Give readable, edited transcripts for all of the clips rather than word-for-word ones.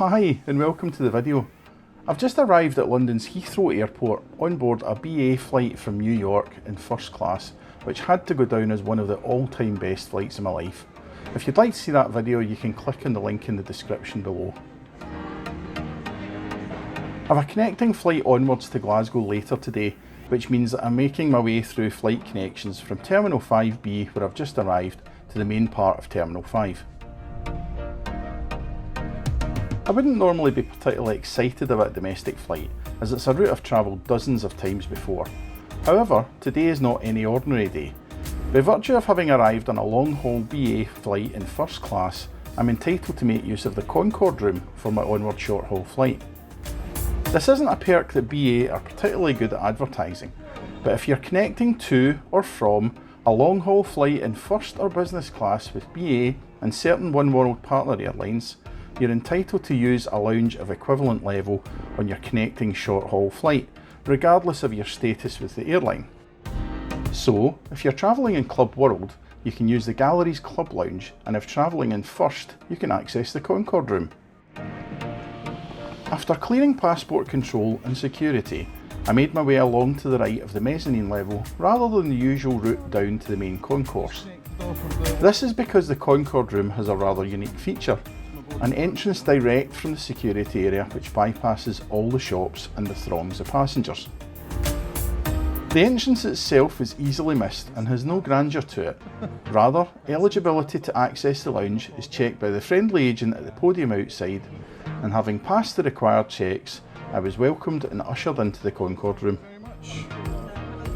Hi and welcome to the video. I've just arrived at London's Heathrow Airport on board a BA flight from New York in first class, which had to go down as one of the all-time best flights of my life. If you'd like to see that video, you can click on the link in the description below. I have a connecting flight onwards to Glasgow later today, which means that I'm making my way through flight connections from Terminal 5B, where I've just arrived, to the main part of Terminal 5. I wouldn't normally be particularly excited about a domestic flight, as it's a route I've travelled dozens of times before. However, today is not any ordinary day. By virtue of having arrived on a long-haul BA flight in first class, I'm entitled to make use of the Concorde Room for my onward short-haul flight. This isn't a perk that BA are particularly good at advertising, but if you're connecting to or from a long-haul flight in first or business class with BA and certain One World partner airlines, you're entitled to use a lounge of equivalent level on your connecting short-haul flight, regardless of your status with the airline. So, if you're travelling in Club World, you can use the Gallery's Club Lounge, and if travelling in First, you can access the Concorde Room. After clearing passport control and security, I made my way along to the right of the mezzanine level rather than the usual route down to the main concourse. This is because the Concorde Room has a rather unique feature. An entrance direct from the security area which bypasses all the shops and the throngs of passengers. The entrance itself is easily missed and has no grandeur to it. Rather, eligibility to access the lounge is checked by the friendly agent at the podium outside, and having passed the required checks, I was welcomed and ushered into the Concorde Room.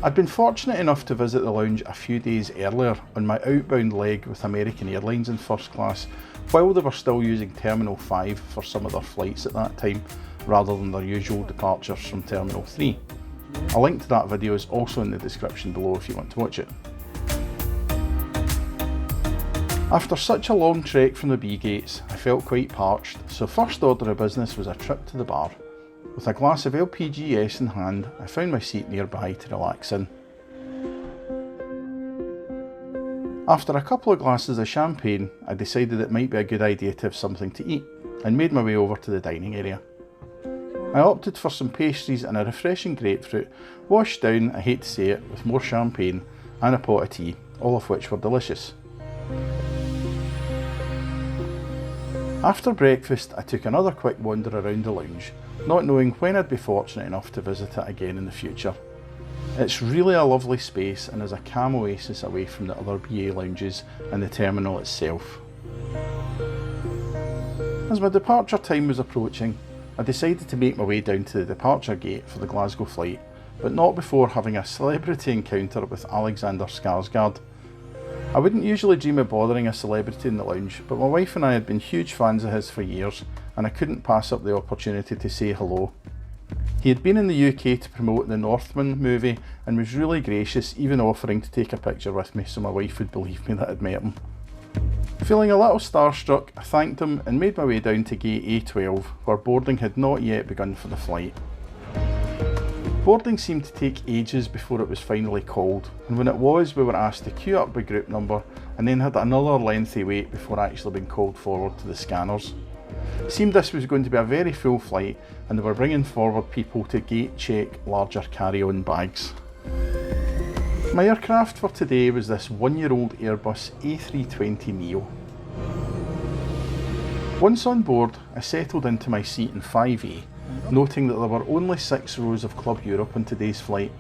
I'd been fortunate enough to visit the lounge a few days earlier on my outbound leg with American Airlines in first class, while they were still using Terminal 5 for some of their flights at that time, rather than their usual departures from Terminal 3. A link to that video is also in the description below if you want to watch it. After such a long trek from the B gates, I felt quite parched, so first order of business was a trip to the bar. With a glass of LPGS in hand, I found my seat nearby to relax in. After a couple of glasses of champagne, I decided it might be a good idea to have something to eat, and made my way over to the dining area. I opted for some pastries and a refreshing grapefruit, washed down, I hate to say it, with more champagne and a pot of tea, all of which were delicious. After breakfast, I took another quick wander around the lounge, not knowing when I'd be fortunate enough to visit it again in the future. It's really a lovely space and is a calm oasis away from the other BA lounges and the terminal itself. As my departure time was approaching, I decided to make my way down to the departure gate for the Glasgow flight, but not before having a celebrity encounter with Alexander Skarsgård. I wouldn't usually dream of bothering a celebrity in the lounge, but my wife and I had been huge fans of his for years, and I couldn't pass up the opportunity to say hello. He had been in the UK to promote the Northman movie and was really gracious, even offering to take a picture with me so my wife would believe me that I'd met him. Feeling a little starstruck, I thanked him and made my way down to gate A12, where boarding had not yet begun for the flight. Boarding seemed to take ages before it was finally called, and when it was, we were asked to queue up by group number and then had another lengthy wait before actually being called forward to the scanners. It seemed this was going to be a very full flight, and they were bringing forward people to gate check larger carry-on bags. My aircraft for today was this one-year-old Airbus A320neo. Once on board, I settled into my seat in 5A, noting that there were only 6 rows of Club Europe on today's flight.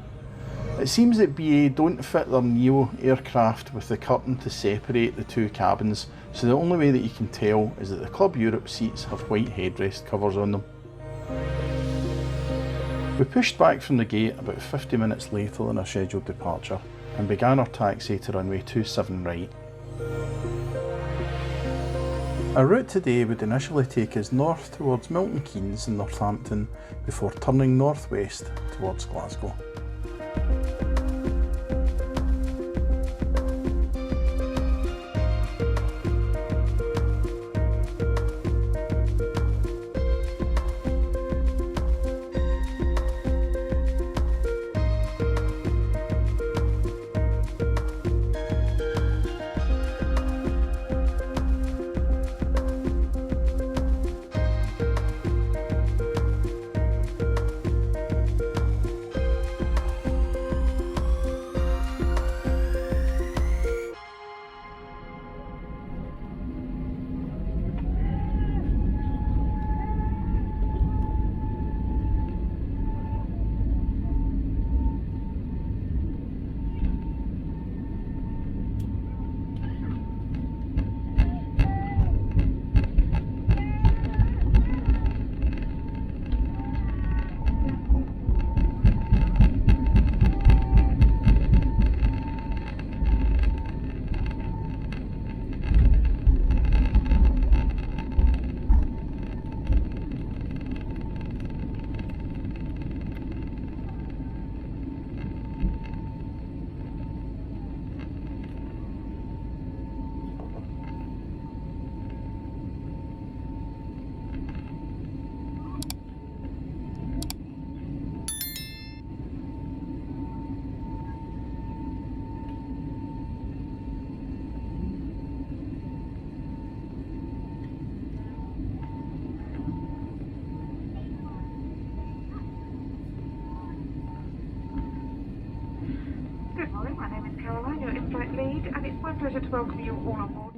It seems that BA don't fit their Neo aircraft with the curtain to separate the two cabins, so the only way that you can tell is that the Club Europe seats have white headrest covers on them. We pushed back from the gate about 50 minutes later than our scheduled departure and began our taxi to runway 27 right. Our route today would initially take us north towards Milton Keynes and Northampton before turning northwest towards Glasgow. Good morning, my name is Caroline, your in-flight lead, and it's my pleasure to welcome you all on board.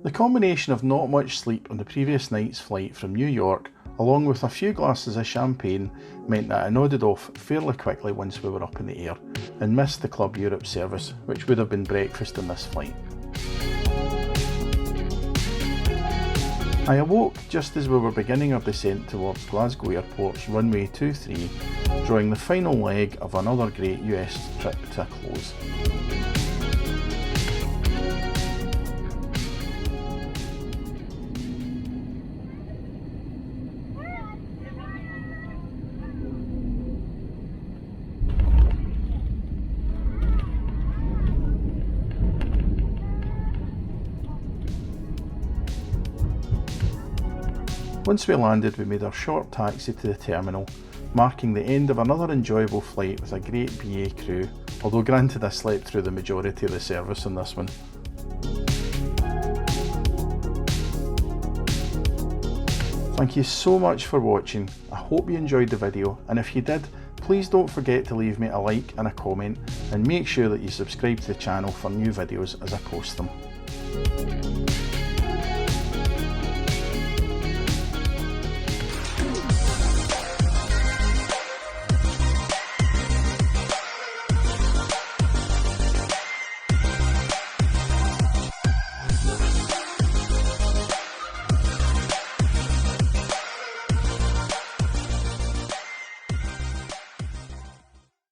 The combination of not much sleep on the previous night's flight from New York, along with a few glasses of champagne, meant that I nodded off fairly quickly once we were up in the air, and missed the Club Europe service, which would have been breakfast on this flight. I awoke just as we were beginning our descent towards Glasgow Airport's runway 23, drawing the final leg of another great US trip to a close. Once we landed, we made our short taxi to the terminal, marking the end of another enjoyable flight with a great BA crew, although granted I slept through the majority of the service on this one. Thank you so much for watching. I hope you enjoyed the video, and if you did, please don't forget to leave me a like and a comment, and make sure that you subscribe to the channel for new videos as I post them.